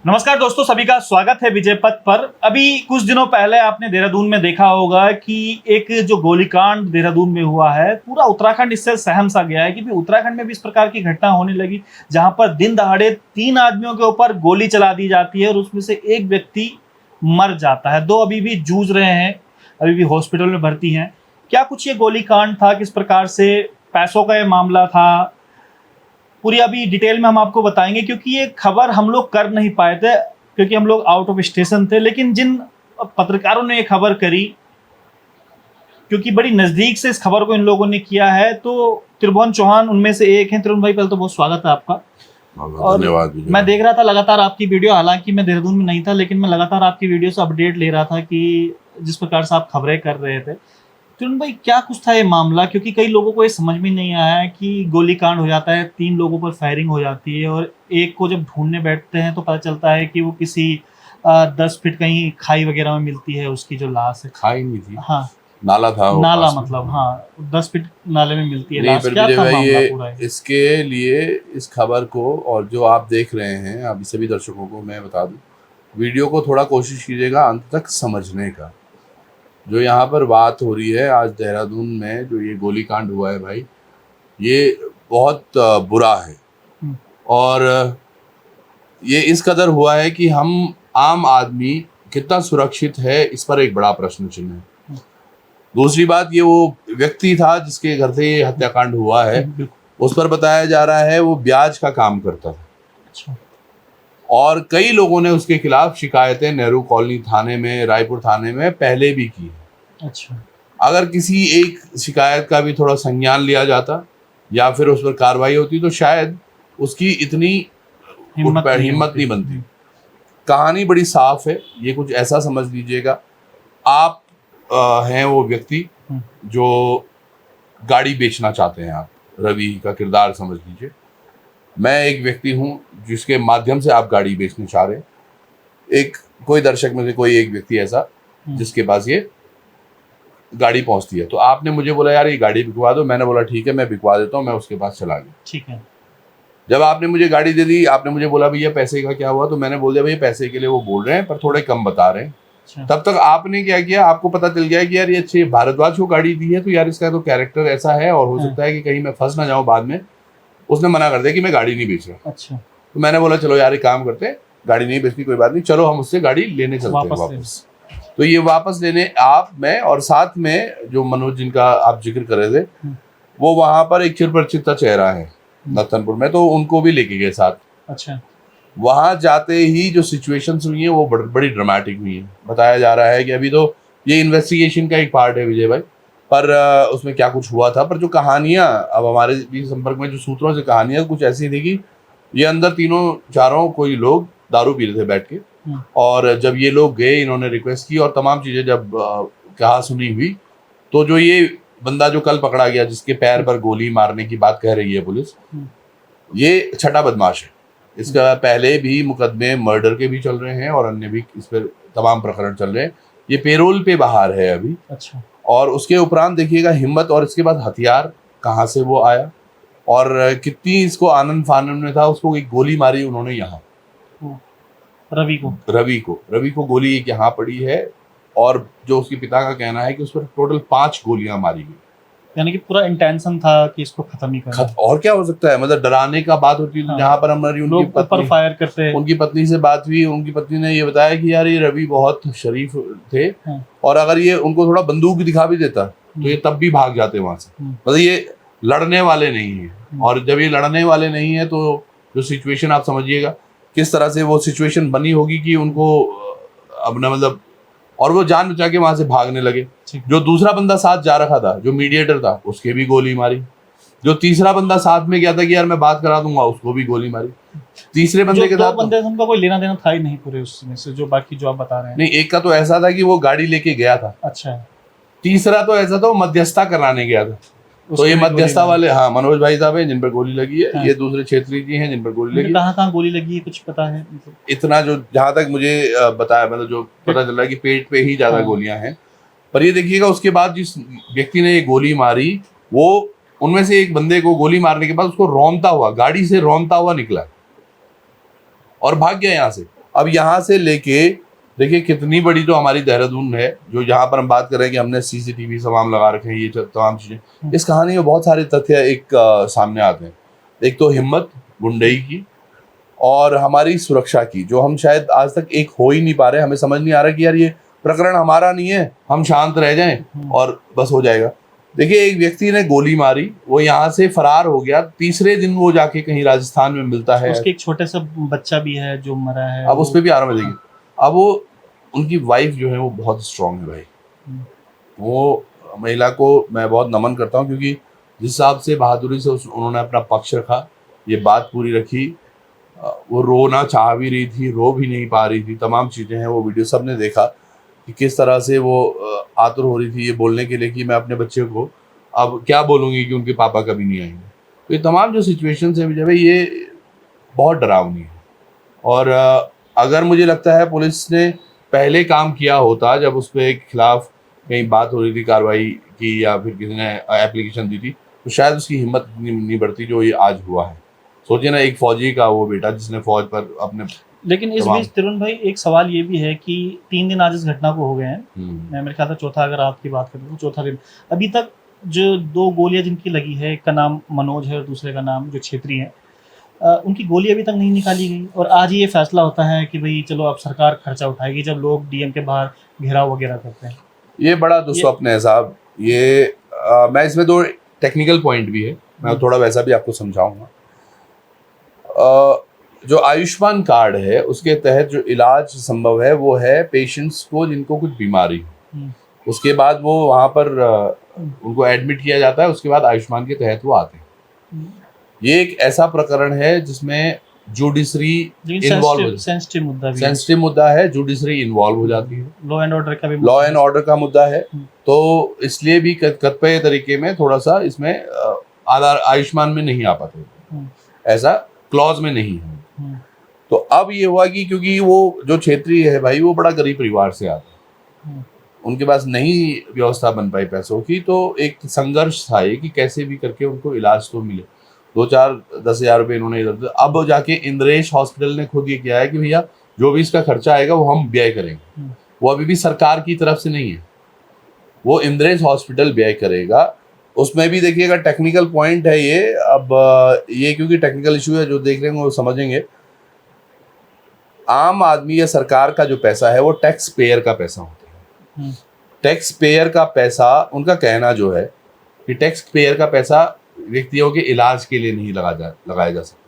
नमस्कार दोस्तों, सभी का स्वागत है विजय पथ पर। अभी कुछ दिनों पहले आपने देहरादून में देखा होगा कि एक जो गोलीकांड देहरादून में हुआ है, पूरा उत्तराखंड इससे सहम सा गया है कि उत्तराखंड में भी इस प्रकार की घटना होने लगी, जहां पर दिन दहाड़े 3 आदमियों के ऊपर गोली चला दी जाती है और उसमें से एक व्यक्ति मर जाता है। 2 अभी भी जूझ रहे हैं, अभी भी हॉस्पिटल में भर्ती हैं। क्या कुछ ये गोलीकांड था, किस प्रकार से पैसों का ये मामला था, पूरी अभी डिटेल में हम आपको बताएंगे, क्योंकि ये खबर हम लोग कर नहीं पाए थे क्योंकि हम लोग आउट ऑफ स्टेशन थे। लेकिन जिन पत्रकारों ने ये खबर करी, क्योंकि बड़ी नजदीक से इस खबर को इन लोगों ने किया है, तो त्रिभुवन चौहान उनमें से एक हैं। त्रिभुवन भाई, पहले तो बहुत स्वागत है आपका। और धन्यवाद। मैं देख रहा था लगातार आपकी वीडियो, हालांकि मैं देहरादून में नहीं था, लेकिन मैं लगातार आपकी वीडियो से अपडेट ले रहा था कि जिस प्रकार से आप खबरें कर रहे थे। त्रिभुवन भाई, क्या कुछ था ये मामला? क्योंकि कई लोगों को ये समझ में नहीं आया है कि गोलीकांड हो जाता है, 3 लोगों पर फायरिंग हो जाती है और एक को जब ढूंढने बैठते हैं तो पता चलता है कि वो किसी 10 फीट कहीं खाई वगैरह में मिलती है, उसकी जो लाश है। खाई नहीं थी, हाँ, नाला था, नाला मतलब, हाँ, 10 फीट नाले में मिलती है नहीं। लाश। पर क्या था मामला ये पूरा है? इसके लिए इस खबर को और जो आप देख रहे हैं अभी, सभी दर्शकों को मैं बता दूं, वीडियो को थोड़ा कोशिश कीजिएगा अंत तक समझने का। जो यहाँ पर बात हो रही है आज देहरादून में, जो ये गोलीकांड हुआ है भाई, ये बहुत बुरा है। और ये इस कदर हुआ है कि हम आम आदमी कितना सुरक्षित है, इस पर एक बड़ा प्रश्न चिन्ह है। दूसरी बात, ये वो व्यक्ति था जिसके घर से ये हत्याकांड हुआ है, उस पर बताया जा रहा है वो ब्याज का काम करता था। अच्छा। और कई लोगों ने उसके खिलाफ शिकायतें नेहरू कॉलोनी थाने में, रायपुर थाने में पहले भी की। अच्छा। अगर किसी एक शिकायत का भी थोड़ा संज्ञान लिया जाता या फिर उस पर कार्रवाई होती तो शायद उसकी इतनी हिम्मत नहीं बनती। कहानी बड़ी साफ है। ये कुछ ऐसा समझ लीजिएगा, आप हैं वो व्यक्ति जो गाड़ी बेचना चाहते हैं, आप रवि का किरदार समझ लीजिए। मैं एक व्यक्ति हूं जिसके माध्यम से आप गाड़ी बेचने चाह रहे हैं। एक कोई दर्शक में से कोई एक व्यक्ति ऐसा जिसके पास ये गाड़ी पहुंचती है, तो आपने मुझे बोला यार ये गाड़ी बिकवा दो। मैंने बोला ठीक है, मैं बिकवा देता हूँ। मैं उसके पास चला गया। ठीक है। जब आपने मुझे गाड़ी दे दी, आपने मुझे बोला भैया पैसे का क्या हुआ, तो मैंने बोल दिया भैया पैसे के लिए वो बोल रहे हैं पर थोड़े कम बता रहे हैं। अच्छा। तब तक आपने क्या किया, आपको पता चल गया कि यार ये अच्छे भारद्वाज को गाड़ी दी है, तो यार इसका तो कैरेक्टर ऐसा है और हो सकता है कि कहीं मैं फंस ना जाऊं बाद में। उसने मना कर दिया कि मैं गाड़ी नहीं बेच रहा। अच्छा। तो मैंने बोला चलो यार एक काम करते हैं, गाड़ी नहीं बेचनी कोई बात नहीं, चलो हम उससे गाड़ी लेने चलते हैं वापस। तो ये वापस लेने आप, मैं और साथ में जो मनोज जिनका आप जिक्र कर रहे थे, वो वहां पर एक चिरपरिचित चेहरा है नथनपुर में, तो उनको भी लेके गए साथ। अच्छा। वहां जाते ही जो सिचुएशंस हुई हैं वो बड़ी ड्रामेटिक हुई हैं। बताया जा रहा है कि अभी तो ये इन्वेस्टिगेशन का एक पार्ट है विजय भाई, पर उसमें क्या कुछ हुआ था। पर जो कहानियां अब हमारे भी संपर्क में, जो सूत्रों से कहानियां कुछ ऐसी थी कि ये अंदर तीनों चारों कोई लोग दारू पी रहे थे बैठ के, और जब ये लोग गए, इन्होंने रिक्वेस्ट की और तमाम चीजें जब कहा सुनी हुई, तो जो ये बंदा जो कल पकड़ा गया, जिसके पैर पर गोली मारने की बात कह रही है पुलिस, ये छठा बदमाश है। इसका पहले भी मुकदमे मर्डर के भी चल रहे हैं और अन्य भी इस पर तमाम प्रकरण चल रहे हैं। ये पेरोल पे बाहर है अभी। अच्छा। और उसके उपरांत देखिएगा हिम्मत, और इसके बाद हथियार कहाँ से वो आया और कितनी इसको आनंद फानंद में था। उसको एक गोली मारी उन्होंने यहाँ, रवि को गोली एक यहाँ पड़ी है, और जो उसके पिता का कहना है कि उस पर टोटल 5 गोलियां मारी गई। यानी कि पूरा इंटेंशन था कि इसको खत्म ही करना। और क्या हो सकता है, मतलब डराने का बात होती है। जहाँ पर हमारी उनकी पत्नी फायर करते हैं। उनकी पत्नी से बात हुई, उनकी पत्नी ने ये बताया कि यार ये रवि बहुत शरीफ थे, और अगर ये उनको थोड़ा बंदूक दिखा भी देता तो ये तब भी भाग जाते वहां से। मतलब ये लड़ने वाले नहीं है, और जब ये लड़ने वाले नहीं है तो जो सिचुएशन आप समझिएगा किस तरह से वो सिचुएशन बनी होगी कि उनको अपना मतलब, और वो जान बचा के वहां से भागने लगे। जो दूसरा बंदा साथ जा रखा था, जो मीडिएटर था, उसके भी गोली मारी। जो तीसरा बंदा साथ में गया था कि यार मैं बात करा दूंगा, उसको भी गोली मारी। तीसरे बंदे के साथ बंदे उनका कोई लेना देना था ही नहीं पूरे उसमें से, जो बाकी जो आप बता रहे हैं। नहीं, एक का तो ऐसा था कि वो गाड़ी लेके गया था। अच्छा। तीसरा तो ऐसा था वो मध्यस्थता कराने गया था। तो ये मध्यस्थता वाले, हाँ, मनोज भाई साहब हैं जिन पर गोली लगी है। हाँ। ये दूसरे क्षेत्रीय जी हैं जिन पर गोली लगी। कहाँ गोली लगी है कुछ पता है? इतना जो जहां तक मुझे बताया, मतलब जो पता चल रहा है कि पेट पे ही ज्यादा गोलियां हैं। पर ये देखिएगा उसके बाद जिस व्यक्ति ने ये गोली मारी, वो उनमें से एक बंदे को गोली मारने के बाद उसको रौंदता हुआ, गाड़ी से रौंदता हुआ निकला और भाग गया यहाँ से। अब यहाँ से लेके देखिए कितनी बड़ी जो हमारी देहरादून है, जो यहाँ पर हम बात कर रहे हैं कि हमने सीसीटीवी तमाम लगा रखे हैं, ये तमाम चीजें, इस कहानी में बहुत सारे तथ्य सामने आते हैं। एक तो हिम्मत गुंडई की और हमारी सुरक्षा की, जो हम शायद आज तक एक हो ही नहीं पा रहे। हमें समझ नहीं आ रहा कि यार ये प्रकरण हमारा नहीं है, हम शांत रह जाएं और बस हो जाएगा। देखिए एक व्यक्ति ने गोली मारी, वो यहाँ से फरार हो गया, तीसरे दिन वो जाके कहीं राजस्थान में मिलता है। उसके एक छोटे सा बच्चा भी है जो मरा है। अब उस पर भी आ रहा है, देखिए अब वो उनकी वाइफ जो है वो बहुत स्ट्रांग है भाई। वो महिला को मैं बहुत नमन करता हूँ, क्योंकि जिस हिसाब से बहादुरी से उन्होंने अपना पक्ष रखा, ये बात पूरी रखी। वो रोना चाह भी रही थी, रो भी नहीं पा रही थी, तमाम चीज़ें हैं, वो वीडियो सबने देखा कि किस तरह से वो आतुर हो रही थी ये बोलने के लिए कि मैं अपने बच्चे को अब क्या बोलूँगी कि उनके पापा कभी नहीं आएंगे। तो ये तमाम जो सिचुएशंस हैं विजय भाई, ये बहुत डरावनी है। और अगर मुझे लगता है पुलिस ने पहले काम किया होता, जब उस पर खिलाफ कहीं बात हो रही थी, कार्रवाई की या फिर किसी ने एप्लीकेशन दी थी, तो शायद उसकी हिम्मत नहीं बढ़ती जो ये आज हुआ है। सोचिए ना, एक फौजी का वो बेटा जिसने फौज पर अपने। लेकिन इस बीच तरुण भाई एक सवाल ये भी है कि 3 दिन आज इस घटना को हो गए हैं, मेरे ख्याल से चौथा, अगर आपकी बात करें तो चौथा दिन। अभी तक जो 2 गोलियां जिनकी लगी है, एक का नाम मनोज है और दूसरे का नाम जो छेत्री है, उनकी गोली अभी तक नहीं निकाली गई। और आज ही ये फैसला होता है कि भाई चलो अब सरकार खर्चा उठाएगी, जब लोग डीएम के बाहर घेराव वगैरह करते हैं। ये बड़ा दुस्वप्न है साहब। ये मैं इसमें 2 टेक्निकल पॉइंट भी है, मैं थोड़ा वैसा भी आपको समझाऊंगा। जो आयुष्मान कार्ड है उसके तहत जो इलाज संभव है वो है पेशेंट्स को जिनको कुछ बीमारी हो, उसके बाद वो वहाँ पर उनको एडमिट किया जाता है, उसके बाद आयुष्मान के तहत वो आते हैं। ये एक ऐसा प्रकरण है जिसमें जुडिशरी इन्वॉल्व, सेंसिटिव मुद्दा है, जुडिशरी इन्वॉल्व हो जाती है, लॉ एंड ऑर्डर का मुद्दा है। तो इसलिए भी कतिपय तरीके में थोड़ा सा इसमें आधार आयुष्मान में नहीं आ पाते, ऐसा क्लॉज में नहीं है। तो अब ये हुआ कि क्योंकि वो जो क्षेत्रीय है भाई, वो बड़ा गरीब परिवार से आता है, उनके पास नहीं व्यवस्था बन पाई पैसों की, तो एक संघर्ष था ये कि कैसे भी करके उनको इलाज तो मिले। 2-4-10 हज़ार रुपये इन्होंने इधर, अब जाके इंद्रेश हॉस्पिटल ने खुद ये किया है कि भैया जो भी इसका खर्चा आएगा वो हम व्यय करेंगे। वो अभी भी सरकार की तरफ से नहीं है, वो इंद्रेश हॉस्पिटल व्यय करेगा। उसमें भी देखिएगा टेक्निकल पॉइंट है ये। अब ये क्योंकि टेक्निकल इशू है, जो देख रहे हैं वो समझेंगे। आम आदमी या सरकार का जो पैसा है वो टैक्स पेयर का पैसा होता है। टैक्स पेयर का पैसा, उनका कहना जो है कि टैक्स पेयर का पैसा व्यक्तियों के इलाज के लिए नहीं लगाया जा सकता,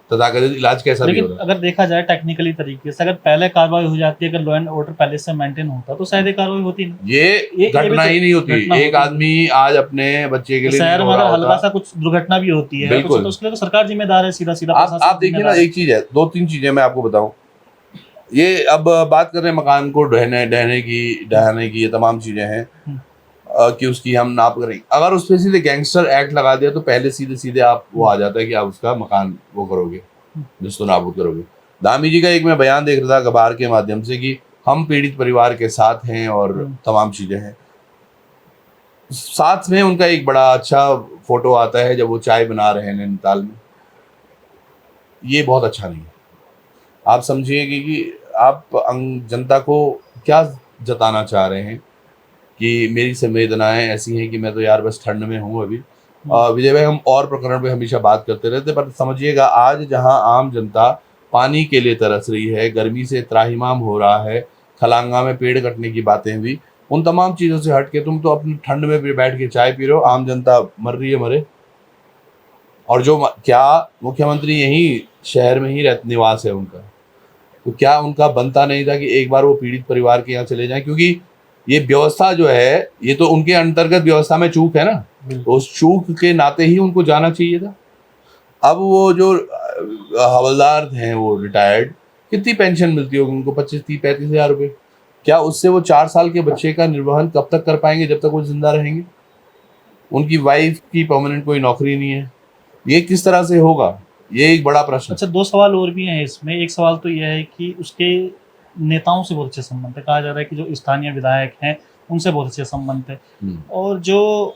तथाकथित इलाज कैसा भी हो रहा है। अगर देखा जाए टेक्निकली तरीके से, अगर पहले कार्रवाई हो जाती है, अगर लॉ एंड ऑर्डर पहले से मेंटेन होता तो शायद कार्रवाई होती नहीं, ये घटना ही नहीं होती। एक आदमी आज अपने बच्चे के लिए शहर में अगर हल्का सा कुछ दुर्घटना भी होती है तो उसके लिए तो सरकार जिम्मेदार है, सीधा आप देखिए ना, एक चीज है, 2-3 चीजें मैं आपको बताऊं। ये अब बात कर रहे हैं मकान को ढहने की, ये तमाम चीजें हैं कि उसकी हम नाप करेंगे। अगर उस पर सीधे गैंगस्टर एक्ट लगा दिया तो पहले सीधे आप वो आ जाता है कि आप उसका मकान वो करोगे, जिसको नाबूद करोगे। दामी जी का एक मैं बयान देख रहा था अखबार के माध्यम से कि हम पीड़ित परिवार के साथ हैं और तमाम चीजें हैं। साथ में उनका एक बड़ा अच्छा फोटो आता है जब वो चाय बना रहे हैं नैनीताल में। ये बहुत अच्छा नहीं है। आप समझिए कि आप जनता को क्या जताना चाह रहे हैं कि मेरी संवेदनाएं ऐसी हैं कि मैं तो यार बस ठंड में हूँ अभी। विजय भाई, हम और प्रकरण पे हमेशा बात करते रहते, पर समझिएगा आज जहां आम जनता पानी के लिए तरस रही है, गर्मी से त्राहिमाम हो रहा है, खलांगा में पेड़ कटने की बातें हुई, उन तमाम चीज़ों से हट के तुम तो अपनी ठंड में भी बैठ के चाय पी रहे हो, आम जनता मर रही है, मरे। और जो क्या मुख्यमंत्री यहीं शहर में ही निवास है उनका, तो क्या उनका बनता नहीं था कि एक बार वो पीड़ित परिवार के यहाँ चले जाएं? क्योंकि ये व्यवस्था जो है ये तो उनके अंतर्गत व्यवस्था में चूक है ना, तो उस चूक के नाते ही उनको जाना चाहिए था। अब वो जो हवलदार हैं वो रिटायर्ड, कितनी पेंशन मिलती होगी उनको? 25-30-35 हज़ार रुपये। क्या उससे वो 4 साल के बच्चे का निर्वहन कब तक कर पाएंगे, जब तक वो जिंदा रहेंगे? उनकी वाइफ की परमानेंट कोई नौकरी नहीं है, ये किस तरह से होगा? ये एक बड़ा प्रश्न। अच्छा, 2 सवाल और भी हैं इसमें। एक सवाल तो यह है कि उसके नेताओं से बहुत अच्छे संबंध है, कहा जा रहा है कि जो स्थानीय विधायक हैं उनसे बहुत अच्छे संबंध है, और जो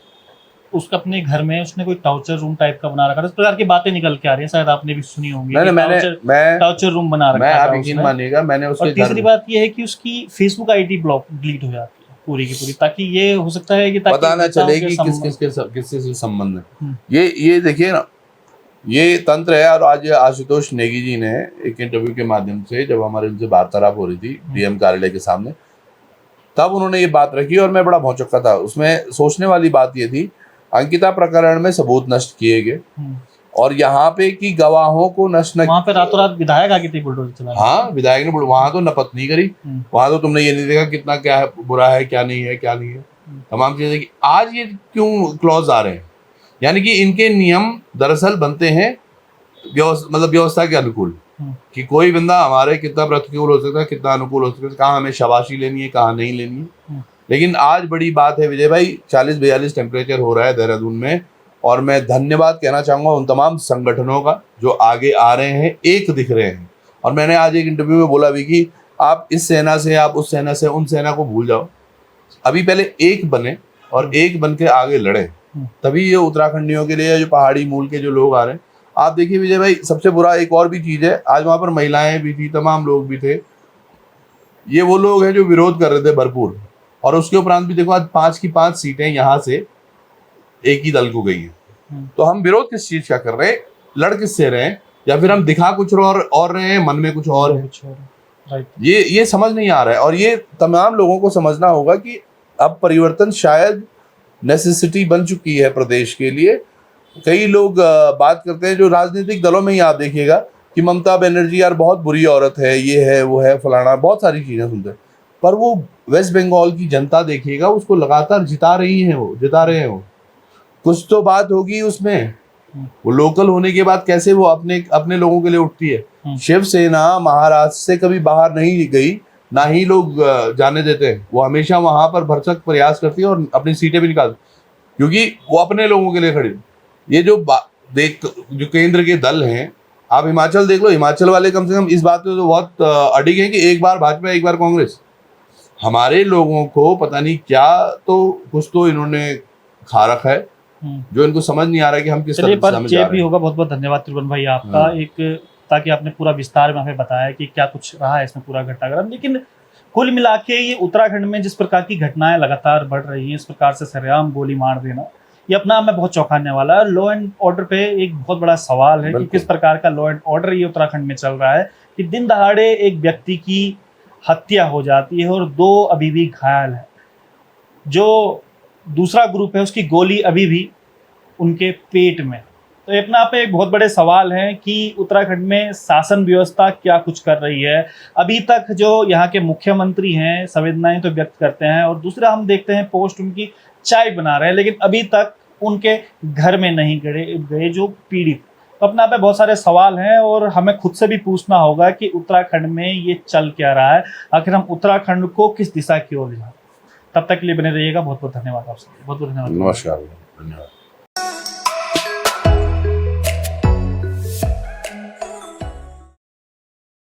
उसका अपने घर में उसने कोई टॉर्चर रूम टाइप का बना रखा था, इस प्रकार की बातें निकल के आ रही है, शायद आपने भी सुनी होंगी। मैं टॉर्चर रूम बना मैं रखा आप था यकीन उसने। मानिएगा, मैंने और उसके तीसरी घर, बात ये है कि उसकी फेसबुक आईडी ब्लॉक डिलीट हो जाती है पूरी की पूरी, ताकि ये हो सकता है कि ताकि पता ना नेताओं चले के कि संबंध- किससे से संबंध है। हम्म, ये देखिए ना, ये तंत्र है। और आज आशुतोष नेगी जी ने एक इंटरव्यू के माध्यम से, जब हमारे उनसे वार्तालाप हो रही थी डीएम कार्यालय के सामने, तब उन्होंने ये बात रखी और मैं बड़ा भौचक्का था। उसमें सोचने वाली बात ये थी, अंकिता प्रकरण में सबूत नष्ट किए गए हम्म। और यहाँ पे की गवाहों को नष्ट न, वहां पे रातों रात विधायक आके थी बुलडोजर चला। हाँ, विधायक ने वहां तो नपत नहीं करी। हम्म। वहां तो तुमने ये नहीं देखा कितना क्या है, बुरा है क्या नहीं है, क्या नहीं है, तमाम चीजें की। आज ये क्यों क्लॉज आ रहे हैं? यानी कि इनके नियम दरअसल बनते हैं मतलब व्यवस्था के अनुकूल, कि कोई बंदा हमारे कितना प्रतिकूल हो सकता है, कितना अनुकूल हो सकता है, कहाँ हमें शाबाशी लेनी है, कहाँ नहीं लेनी है। लेकिन आज बड़ी बात है विजय भाई, 40-42 टेम्परेचर हो रहा है देहरादून में, और मैं धन्यवाद कहना चाहूंगा उन तमाम संगठनों का जो आगे आ रहे हैं, एक दिख रहे हैं। और मैंने आज एक इंटरव्यू में बोला भी कि आप इस सेना से, आप उस सेना से, उन सेना को भूल जाओ, अभी पहले एक बने और एक बन के आगे लड़े, तभी ये उत्तराखंडियों के लिए, जो पहाड़ी मूल के जो लोग आ रहे हैं। आप देखिए विजय भाई, सबसे बुरा एक और भी चीज है, आज वहां पर महिलाएं भी थी, तमाम लोग भी थे। ये वो लोग हैं जो विरोध कर रहे थे भरपूर, और उसके उपरांत भी देखो आज 5 की 5 सीटें यहाँ से एक ही दल को गई हैं। तो हम विरोध किस चीज का कर रहे हैं, लड़ किससे रहे हैं, या फिर हम दिखा कुछ और रहे हैं, मन में कुछ और है। ये समझ नहीं आ रहा है। और ये तमाम लोगों को समझना होगा कि अब परिवर्तन शायद नेसेसिटी बन चुकी है प्रदेश के लिए। कई लोग बात करते हैं, जो राजनीतिक दलों में ही आप देखिएगा कि ममता बनर्जी यार बहुत बुरी औरत है, ये है वो है फलाना, बहुत सारी चीजें सुनते हैं, पर वो वेस्ट बंगाल की जनता देखिएगा, उसको लगातार जिता रहे हैं वो। कुछ तो बात होगी उसमें। वो लोकल होने के बाद कैसे वो अपने लोगों के लिए उठती है। शिवसेना महाराष्ट्र से कभी बाहर नहीं गई, ना ही लोग जाने देते हैं। वो हमेशा वहां पर भरसक प्रयास करती है और अपनी सीटें भी निकालती, क्योंकि वो अपने लोगों के लिए खड़ी। ये जो केंद्र के दल हैं, आप हिमाचल देख लो, हिमाचल वाले कम से कम इस बात पे तो बहुत अडिग हैं कि एक बार भाजपा एक बार कांग्रेस। हमारे लोगों को पता नहीं क्या, तो कुछ तो इन्होंने खा रखा है जो इनको समझ नहीं आ रहा है कि हम किस तरह पर चेप भी होगा। बहुत बहुत धन्यवाद त्रिभुवन भाई आपका, एक ताकि आपने पूरा विस्तार में हमें बताया कि क्या कुछ रहा है इसमें पूरा घटनाक्रम। लेकिन कुल मिला के ये उत्तराखंड में जिस प्रकार की घटनाएं लगातार बढ़ रही हैं, इस प्रकार से सरेआम गोली मार देना, ये अपना आप में बहुत चौंकाने वाला है। लॉ एंड ऑर्डर पे एक बहुत बड़ा सवाल है कि किस प्रकार का लॉ एंड ऑर्डर ये उत्तराखंड में चल रहा है, कि दिन दहाड़े एक व्यक्ति की हत्या हो जाती है और 2 अभी भी घायल है। जो दूसरा ग्रुप है उसकी गोली अभी भी उनके पेट में। तो अपने आप में एक बहुत बड़े सवाल हैं कि उत्तराखंड में शासन व्यवस्था क्या कुछ कर रही है। अभी तक जो यहाँ के मुख्यमंत्री हैं संवेदनाएं तो व्यक्त करते हैं, और दूसरा हम देखते हैं पोस्ट उनकी चाय बना रहे हैं, लेकिन अभी तक उनके घर में नहीं गए जो पीड़ित। तो अपने आप में बहुत सारे सवाल हैं और हमें खुद से भी पूछना होगा कि उत्तराखंड में ये चल क्या रहा है, आखिर हम उत्तराखंड को किस दिशा की ओर ले जाएं। तब तक के लिए बने रहिएगा। बहुत बहुत धन्यवाद आपसे। बहुत बहुत धन्यवाद। नमस्कार, धन्यवाद।